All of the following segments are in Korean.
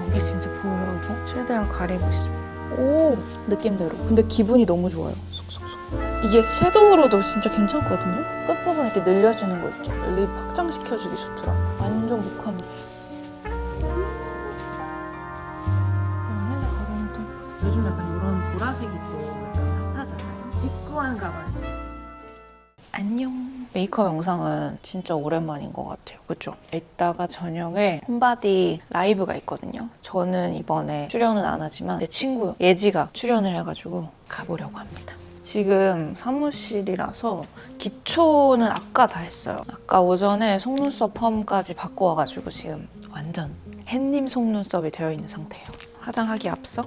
여기 진짜 보여요, 이거? 최대한 가리고 있습니다. 오! 느낌대로. 근데 기분이 너무 좋아요. 쏙쏙쏙. 이게 섀도우로도 진짜 괜찮거든요? 끝부분 이렇게 늘려주는 거 있죠? 립 확장시켜주기 좋더라. 완전 모카무스. 안에다 가려놓던 요즘 약간 이런 보라색이 또 약간 핫하잖아요. 디꾸한 가발. 안녕. 메이크업 영상은 진짜 오랜만인 것 같아요. 그죠? 이따가 저녁에 홈바디 라이브가 있거든요. 저는 이번에 출연은 안 하지만 내 친구 예지가 출연을 해가지고 가보려고 합니다. 지금 사무실이라서 기초는 아까 다 했어요. 아까 오전에 속눈썹 펌까지 바꿔와가지고 지금 완전 햇님 속눈썹이 되어 있는 상태예요. 화장하기 앞서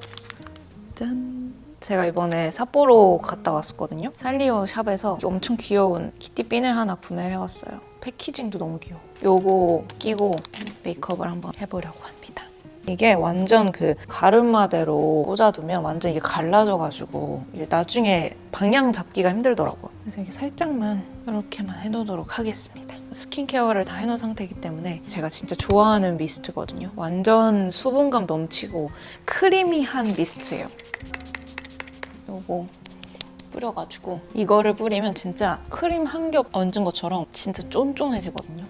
짠! 제가 이번에 삿포로 갔다 왔었거든요. 산리오 샵에서 엄청 귀여운 키티 핀을 하나 구매를 해왔어요. 패키징도 너무 귀여워. 요거 끼고 메이크업을 한번 해보려고 합니다. 이게 완전 그 가르마대로 꽂아두면 완전 이게 갈라져가지고 이게 나중에 방향 잡기가 힘들더라고요. 그래서 이게 살짝만 이렇게만 해놓도록 하겠습니다. 스킨케어를 다 해놓은 상태이기 때문에 제가 진짜 좋아하는 미스트거든요. 완전 수분감 넘치고 크리미한 미스트예요. 요거 뿌려가지고 이거를 뿌리면 진짜 크림 한 겹 얹은 것처럼 진짜 쫀쫀해지거든요.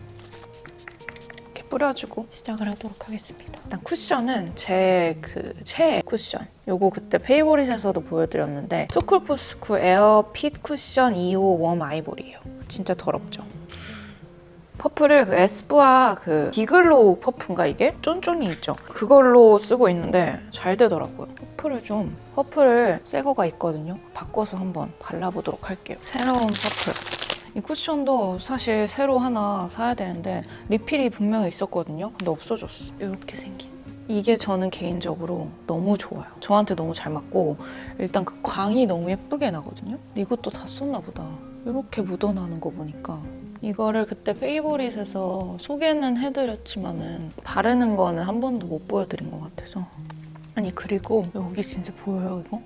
이렇게 뿌려주고 시작을 하도록 하겠습니다. 일단 쿠션은 제 최애 쿠션. 요거 그때 페이보릿에서도 보여드렸는데 초콜포스쿠 에어 핏 쿠션 2호 웜 아이보리예요. 진짜 더럽죠? 퍼플을 그 에스쁘아 그 디글로우 퍼프인가 이게? 쫀쫀이 있죠? 그걸로 쓰고 있는데 잘 되더라고요. 퍼플을 새 거가 있거든요. 바꿔서 한번 발라보도록 할게요. 새로운 퍼플. 이 쿠션도 사실 새로 하나 사야 되는데 리필이 분명히 있었거든요. 근데 없어졌어. 이렇게 생긴. 이게 저는 개인적으로 너무 좋아요. 저한테 너무 잘 맞고 일단 그 광이 너무 예쁘게 나거든요. 이것도 다 썼나 보다. 이렇게 묻어나는 거 보니까 이거를 그때 페이보릿에서 소개는 해드렸지만은 바르는 거는 한 번도 못 보여드린 것 같아서. 아니 그리고 여기 진짜 보여요 이거?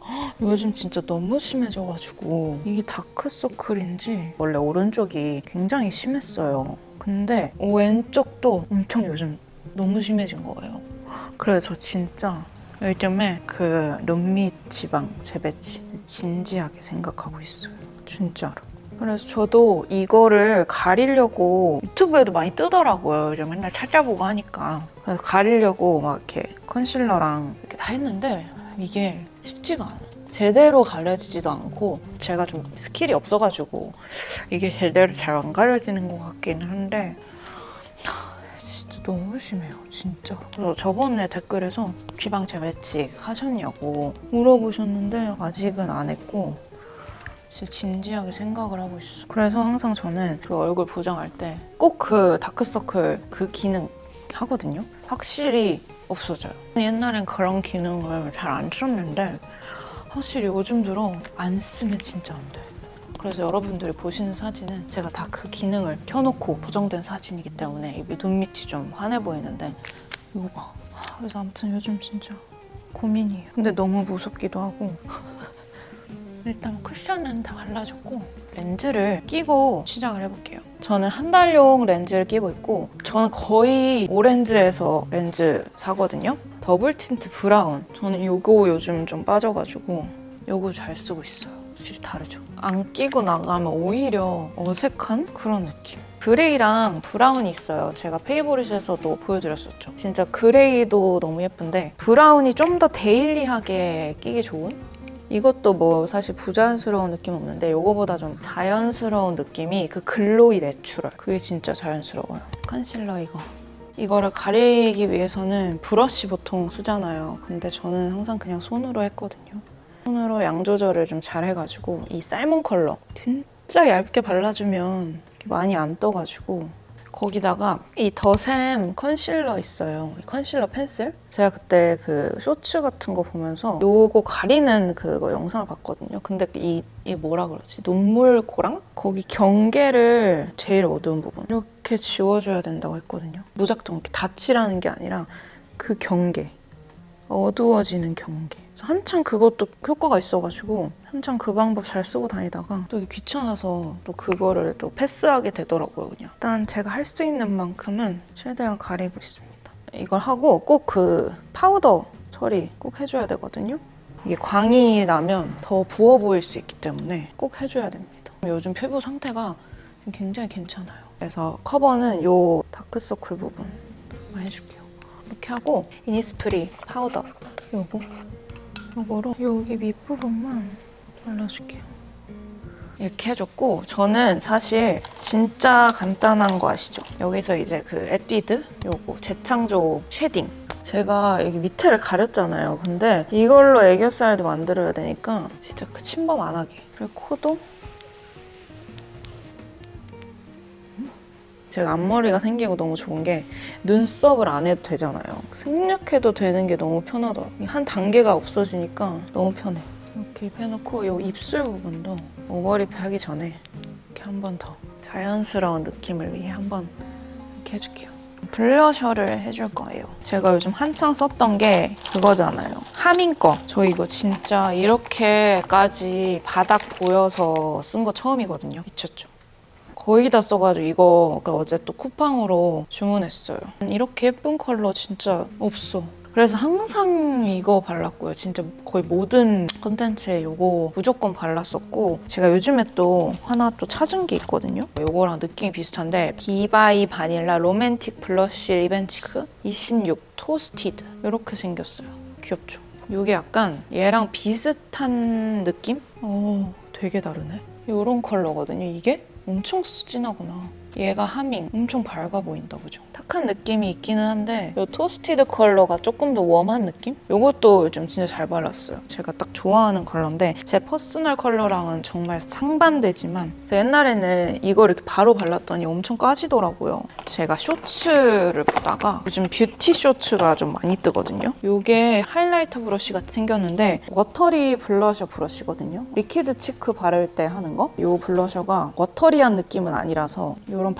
헉, 요즘 진짜 너무 심해져가지고 이게 다크서클인지 원래 오른쪽이 굉장히 심했어요. 근데 왼쪽도 엄청 요즘 너무 심해진 거예요. 그래서 저 진짜 요즘에 그 룸밋 지방 재배치 진지하게 생각하고 있어요. 진짜로. 그래서 저도 이거를 가리려고 유튜브에도 많이 뜨더라고요. 요즘 맨날 찾아보고 하니까. 그래서 가리려고 막 이렇게 컨실러랑 이렇게 다 했는데 이게 쉽지가 않아요. 제대로 가려지지도 않고 제가 좀 스킬이 없어가지고 이게 제대로 잘 안 가려지는 것 같긴 한데 진짜 너무 심해요. 진짜로. 그래서 저번에 댓글에서 지방 재배치 하셨냐고 물어보셨는데 아직은 안 했고 진짜 진지하게 생각을 하고 있어. 그래서 항상 저는 그 얼굴 보정할 때 꼭 그 다크서클 그 기능 하거든요. 확실히 없어져요. 옛날엔 그런 기능을 잘 안 썼는데 확실히 요즘 들어 안 쓰면 진짜 안 돼. 그래서 여러분들이 보시는 사진은 제가 다 그 기능을 켜놓고 보정된 사진이기 때문에 이 눈밑이 좀 환해 보이는데 이거 봐. 그래서 아무튼 요즘 진짜 고민이에요. 근데 너무 무섭기도 하고 일단 쿠션은 다 발라줬고 렌즈를 끼고 시작을 해볼게요. 저는 한 달용 렌즈를 끼고 있고 저는 거의 오렌지에서 렌즈 사거든요. 더블 틴트 브라운. 저는 이거 요즘 좀 빠져가지고 이거 잘 쓰고 있어요. 확실히 다르죠? 안 끼고 나가면 오히려 어색한 그런 느낌. 그레이랑 브라운이 있어요. 제가 페이보릿에서도 보여드렸었죠. 진짜 그레이도 너무 예쁜데 브라운이 좀 더 데일리하게 끼기 좋은? 이것도 뭐 사실 부자연스러운 느낌 없는데 이거보다 좀 자연스러운 느낌이 그 글로이 내추럴 그게 진짜 자연스러워요. 컨실러 이거를 가리기 위해서는 브러쉬 보통 쓰잖아요. 근데 저는 항상 그냥 손으로 했거든요. 손으로 양 조절을 좀 잘 해가지고 이 살몬 컬러 진짜 얇게 발라주면 많이 안 떠가지고 거기다가 이 더샘 컨실러 있어요. 이 컨실러 펜슬? 제가 그때 그 쇼츠 같은 거 보면서 요거 가리는 그거 영상을 봤거든요. 근데 이 뭐라 그러지? 눈물고랑? 거기 경계를 제일 어두운 부분 이렇게 지워줘야 된다고 했거든요. 무작정 이렇게 다 칠하는 게 아니라 그 경계. 어두워지는 경계. 한창 그것도 효과가 있어가지고 한창 그 방법 잘 쓰고 다니다가 또 이게 귀찮아서 또 그거를 또 패스하게 되더라고요. 그냥 일단 제가 할 수 있는 만큼은 최대한 가리고 있습니다. 이걸 하고 꼭 그 파우더 처리 꼭 해줘야 되거든요. 이게 광이 나면 더 부어 보일 수 있기 때문에 꼭 해줘야 됩니다. 요즘 피부 상태가 굉장히 괜찮아요. 그래서 커버는 요 다크서클 부분만 해줄게요. 이렇게 하고 이니스프리 파우더 요거로 여기 밑부분만 발라줄게요. 이렇게 해줬고 저는 사실 진짜 간단한 거 아시죠? 여기서 이제 그 에뛰드 요거 재창조 쉐딩 제가 여기 밑에를 가렸잖아요. 근데 이걸로 애교살도 만들어야 되니까 진짜 그 침범 안 하게. 그리고 코도 제가 앞머리가 생기고 너무 좋은 게 눈썹을 안 해도 되잖아요. 생략해도 되는 게 너무 편하더라고요. 한 단계가 없어지니까 너무 편해. 이렇게 해놓고 이 입술 부분도 오버립 하기 전에 이렇게 한 번 더 자연스러운 느낌을 위해 한 번 이렇게 해줄게요. 블러셔를 해줄 거예요. 제가 요즘 한창 썼던 게 그거잖아요. 하민 거. 저 이거 진짜 이렇게까지 바닥 보여서 쓴 거 처음이거든요. 미쳤죠? 거의 다 써가지고 이거 어제 또 쿠팡으로 주문했어요. 이렇게 예쁜 컬러 진짜 없어. 그래서 항상 이거 발랐고요. 진짜 거의 모든 컨텐츠에 이거 무조건 발랐었고 제가 요즘에 또 하나 또 찾은 게 있거든요. 이거랑 느낌이 비슷한데 비바이 바닐라 로맨틱 블러쉬 리벤치크 26 토스티드 이렇게 생겼어요. 귀엽죠? 이게 약간 얘랑 비슷한 느낌? 되게 다르네. 이런 컬러거든요. 이게 엄청 진하구나. 얘가 하밍 엄청 밝아 보인다, 그죠? 탁한 느낌이 있기는 한데 이 토스티드 컬러가 조금 더 웜한 느낌? 이것도 요즘 진짜 잘 발랐어요. 제가 딱 좋아하는 컬러인데 제 퍼스널 컬러랑은 정말 상반되지만 제가 옛날에는 이걸 이렇게 바로 발랐더니 엄청 까지더라고요. 제가 쇼츠를 보다가 요즘 뷰티 쇼츠가 좀 많이 뜨거든요. 이게 하이라이터 브러쉬 같이 생겼는데 워터리 블러셔 브러쉬거든요. 리퀴드 치크 바를 때 하는 거? 이 블러셔가 워터리한 느낌은 아니라서 이런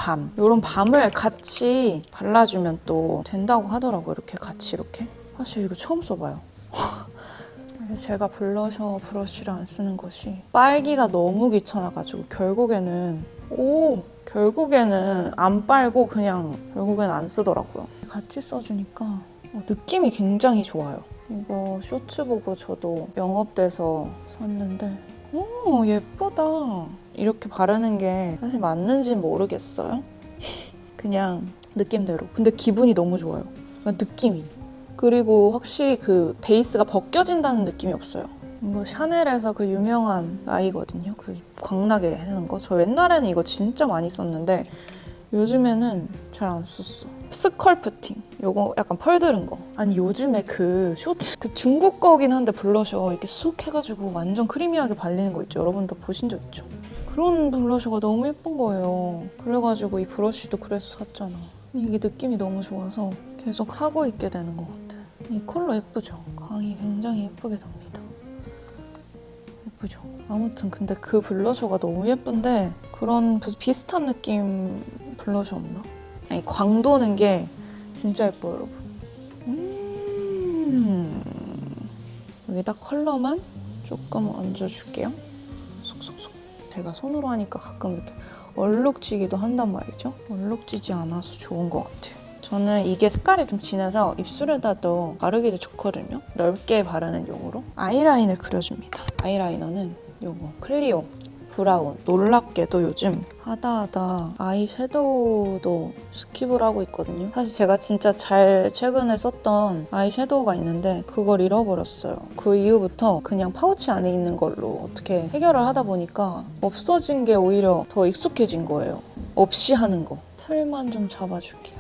밤을 같이 발라주면 또 된다고 하더라고요. 이렇게 같이 이렇게. 사실 이거 처음 써봐요. 제가 블러셔 브러쉬를 안 쓰는 것이 빨기가 너무 귀찮아가지고 결국에는 안 빨고 그냥 결국엔 안 쓰더라고요. 같이 써주니까 느낌이 굉장히 좋아요. 이거 쇼츠 보고 저도 영업돼서 샀는데 예쁘다. 이렇게 바르는 게 사실 맞는지는 모르겠어요. 그냥 느낌대로. 근데 기분이 너무 좋아요. 느낌이. 그리고 확실히 그 베이스가 벗겨진다는 느낌이 없어요. 이거 샤넬에서 그 유명한 아이거든요. 그 광나게 하는 거. 저 옛날에는 이거 진짜 많이 썼는데 요즘에는 잘 안 썼어. 스컬프팅. 요거 약간 펄 들은 거. 아니 요즘에 그 쇼트 그 중국 거긴 한데 블러셔 이렇게 쑥 해가지고 완전 크리미하게 발리는 거 있죠. 여러분도 보신 적 있죠? 그런 블러셔가 너무 예쁜 거예요. 그래가지고 이 브러쉬도 그래서 샀잖아. 이게 느낌이 너무 좋아서 계속 하고 있게 되는 것 같아. 이 컬러 예쁘죠? 광이 굉장히 예쁘게 납니다. 예쁘죠? 아무튼 근데 그 블러셔가 너무 예쁜데 그런 비슷한 느낌 블러셔 없나? 아니, 광 도는 게 진짜 예뻐요, 여러분. 여기다 컬러만 조금 얹어줄게요. 속속속. 제가 손으로 하니까 가끔 이렇게 얼룩지기도 한단 말이죠. 얼룩지지 않아서 좋은 것 같아요. 저는 이게 색깔이 좀 진해서 입술에다도 바르기도 좋거든요. 넓게 바르는 용으로 아이라인을 그려줍니다. 아이라이너는 요거 클리오 브라운. 놀랍게도 요즘 하다하다 아이섀도우도 스킵을 하고 있거든요. 사실 제가 진짜 최근에 썼던 아이섀도우가 있는데 그걸 잃어버렸어요. 그 이후부터 그냥 파우치 안에 있는 걸로 어떻게 해결을 하다 보니까 없어진 게 오히려 더 익숙해진 거예요. 없이 하는 거. 살만 좀 잡아줄게요.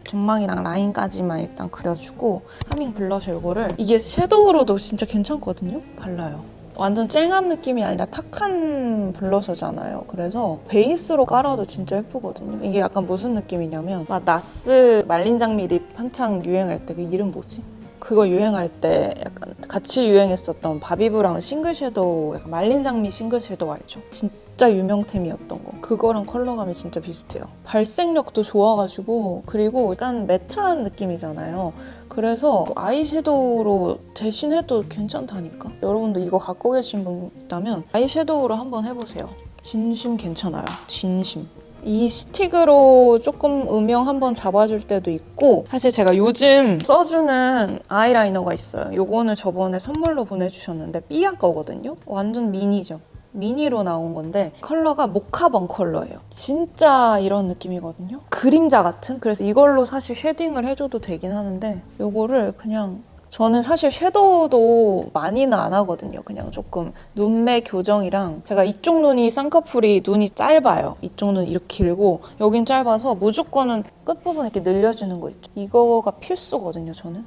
전망이랑 라인까지만 일단 그려주고 하밍 블러셔 이거를 이게 섀도우로도 진짜 괜찮거든요? 발라요. 완전 쨍한 느낌이 아니라 탁한 블러셔잖아요. 그래서 베이스로 깔아도 진짜 예쁘거든요. 이게 약간 무슨 느낌이냐면 막 나스 말린 장미 립 한창 유행할 때 그 이름 뭐지? 그거 유행할 때 약간 같이 유행했었던 바비브라운 싱글 섀도우 약간 말린 장미 싱글 섀도우 알죠? 진짜 유명템이었던 거. 그거랑 컬러감이 진짜 비슷해요. 발색력도 좋아가지고 그리고 약간 매트한 느낌이잖아요. 그래서 아이섀도우로 대신해도 괜찮다니까? 여러분도 이거 갖고 계신 분 있다면 아이섀도우로 한번 해보세요. 진심 괜찮아요. 진심. 이 스틱으로 조금 음영 한번 잡아줄 때도 있고, 사실 제가 요즘 써주는 아이라이너가 있어요. 요거는 저번에 선물로 보내주셨는데 삐아 거거든요. 완전 미니죠. 미니로 나온 건데 컬러가 모카번 컬러예요. 진짜 이런 느낌이거든요. 그림자 같은? 그래서 이걸로 사실 쉐딩을 해줘도 되긴 하는데 요거를 그냥 저는 사실 섀도우도 많이는 안 하거든요. 그냥 조금 눈매 교정이랑 제가 이쪽 눈이 쌍꺼풀이 눈이 짧아요. 이쪽 눈 이렇게 길고 여긴 짧아서 무조건은 끝부분 이렇게 늘려주는 거 있죠. 이거가 필수거든요, 저는.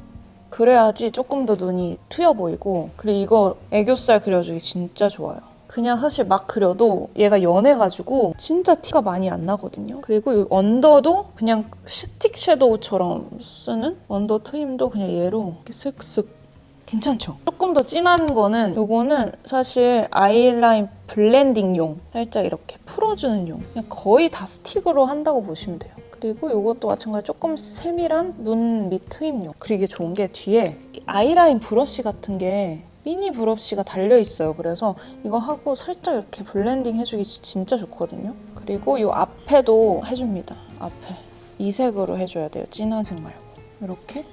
그래야지 조금 더 눈이 트여 보이고, 그리고 이거 애교살 그려주기 진짜 좋아요. 그냥 사실 막 그려도 얘가 연해가지고 진짜 티가 많이 안 나거든요. 그리고 이 언더도 그냥 스틱 섀도우처럼 쓰는 언더 트임도 그냥 얘로 이렇게 슥슥 괜찮죠? 조금 더 진한 거는 요거는 사실 아이라인 블렌딩용, 살짝 이렇게 풀어주는 용, 그냥 거의 다 스틱으로 한다고 보시면 돼요. 그리고 이것도 마찬가지로 조금 세밀한 눈 밑 트임용. 그리고 이게 좋은 게 뒤에 아이라인 브러쉬 같은 게 미니 브러쉬가 달려있어요. 그래서 이거 하고 살짝 이렇게 블렌딩 해주기 진짜 좋거든요. 그리고 이 앞에도 해줍니다. 앞에 이 색으로 해줘야 돼요. 진한 색 말고. 이렇게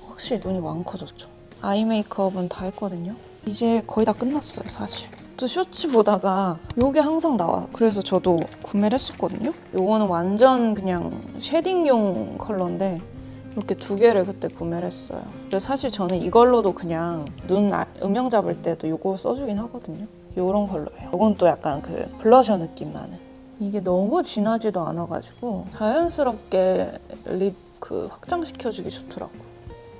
확실히 눈이 많아졌죠. 아이 메이크업은 다 했거든요. 이제 거의 다 끝났어요, 사실. 또 쇼츠 보다가 이게 항상 나와. 그래서 저도 구매를 했었거든요. 이거는 완전 그냥 쉐딩용 컬러인데 이렇게 두 개를 그때 구매를 했어요. 그래서 사실 저는 이걸로도 그냥 눈 음영 잡을 때도 이거 써주긴 하거든요. 이런 컬러예요. 이건 또 약간 그 블러셔 느낌 나는. 이게 너무 진하지도 않아가지고 자연스럽게 립 그 확장시켜주기 좋더라고요.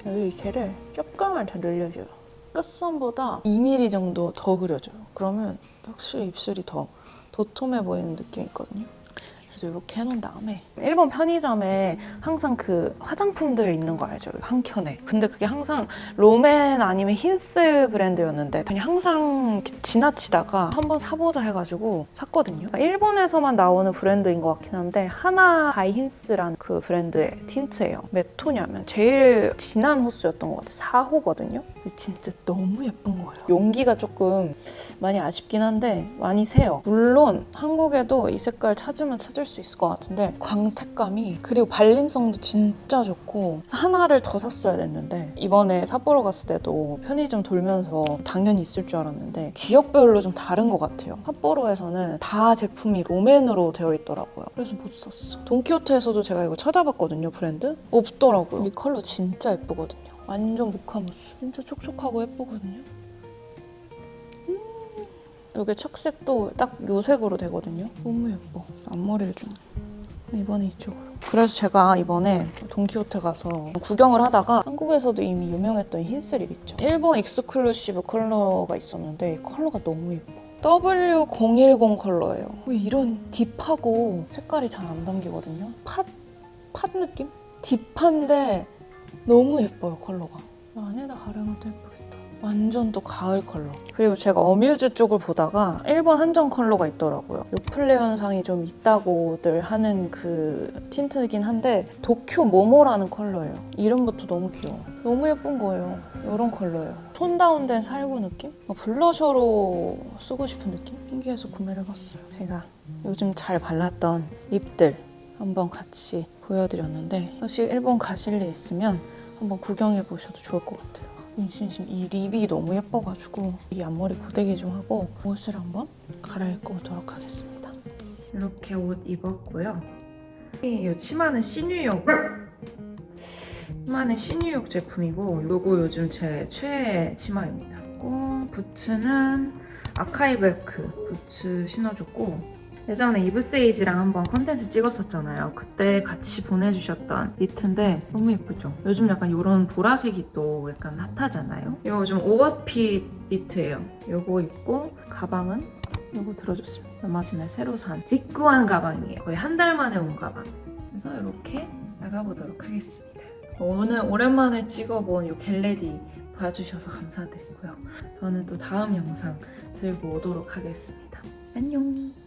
여기 이렇게를 조금만 더 늘려줘요. 끝선보다 2mm 정도 더 그려줘요. 그러면 확실히 입술이 더 도톰해 보이는 느낌이 있거든요. 이렇게 해놓은 다음에 일본 편의점에 항상 그 화장품들 있는 거 알죠? 한 켠에. 근데 그게 항상 롬앤 아니면 힌스 브랜드였는데 그냥 항상 지나치다가 한번 사보자 해가지고 샀거든요. 그러니까 일본에서만 나오는 브랜드인 것 같긴 한데 하나 바이 힌스라는 그 브랜드의 틴트예요. 몇 호냐면 제일 진한 호수였던 것 같아요. 4호거든요. 진짜 너무 예쁜 거예요. 용기가 조금 많이 아쉽긴 한데 많이 새요. 물론 한국에도 이 색깔 찾으면 찾을 수 있을 것 같은데 광택감이, 그리고 발림성도 진짜 좋고 하나를 더 샀어야 됐는데 이번에 삿포로 갔을 때도 편의점 돌면서 당연히 있을 줄 알았는데 지역별로 좀 다른 것 같아요. 삿포로에서는 다 제품이 롬앤으로 되어 있더라고요. 그래서 못 샀어. 돈키호테에서도 제가 이거 찾아봤거든요, 브랜드. 없더라고요. 이 컬러 진짜 예쁘거든요. 완전 모카무스. 진짜 촉촉하고 예쁘거든요. 여기 착색도 딱 요 색으로 되거든요. 너무 예뻐. 앞머리를 좀 이번에 이쪽으로. 그래서 제가 이번에 돈키호테 가서 구경을 하다가 한국에서도 이미 유명했던 흰슬립 있죠. 일본 익스클루시브 컬러가 있었는데 이 컬러가 너무 예뻐. W010 컬러예요. 왜 이런 딥하고 색깔이 잘 안 담기거든요. 팥 느낌? 딥한데 너무 예뻐요, 컬러가. 안에다 가려놔도 예쁘겠다. 완전 또 가을 컬러. 그리고 제가 어뮤즈 쪽을 보다가 일본 한정 컬러가 있더라고요. 요플레 현상이 좀 있다고들 하는 그 틴트이긴 한데 도쿄 모모라는 컬러예요. 이름부터 너무 귀여워. 너무 예쁜 거예요. 이런 컬러예요. 톤 다운된 살구 느낌? 블러셔로 쓰고 싶은 느낌? 신기해서 구매를 해봤어요. 제가 요즘 잘 발랐던 립들 한번 같이 보여드렸는데 사실 일본 가실 일 있으면 한번 구경해 보셔도 좋을 것 같아요. 진심 이 립이 너무 예뻐가지고 이 앞머리 고데기 좀 하고 옷을 한번 갈아입고 오도록 하겠습니다. 이렇게 옷 입었고요. 이 치마는 시뉴욕 제품이고 요거 요즘 제 최애 치마입니다. 부츠는 아카이벨크 부츠 신어줬고 예전에 이브세이지랑 한번 컨텐츠 찍었었잖아요. 그때 같이 보내주셨던 니트인데 너무 예쁘죠? 요즘 약간 이런 보라색이 또 약간 핫하잖아요. 이거 요즘 오버핏 니트예요. 이거 입고 가방은 이거 들어줬습니다. 얼마 전에 새로 산 직구한 가방이에요. 거의 한 달 만에 온 가방. 그래서 이렇게 나가보도록 하겠습니다. 오늘 오랜만에 찍어본 이 겟레디 봐주셔서 감사드리고요. 저는 또 다음 영상 들고 오도록 하겠습니다. 안녕!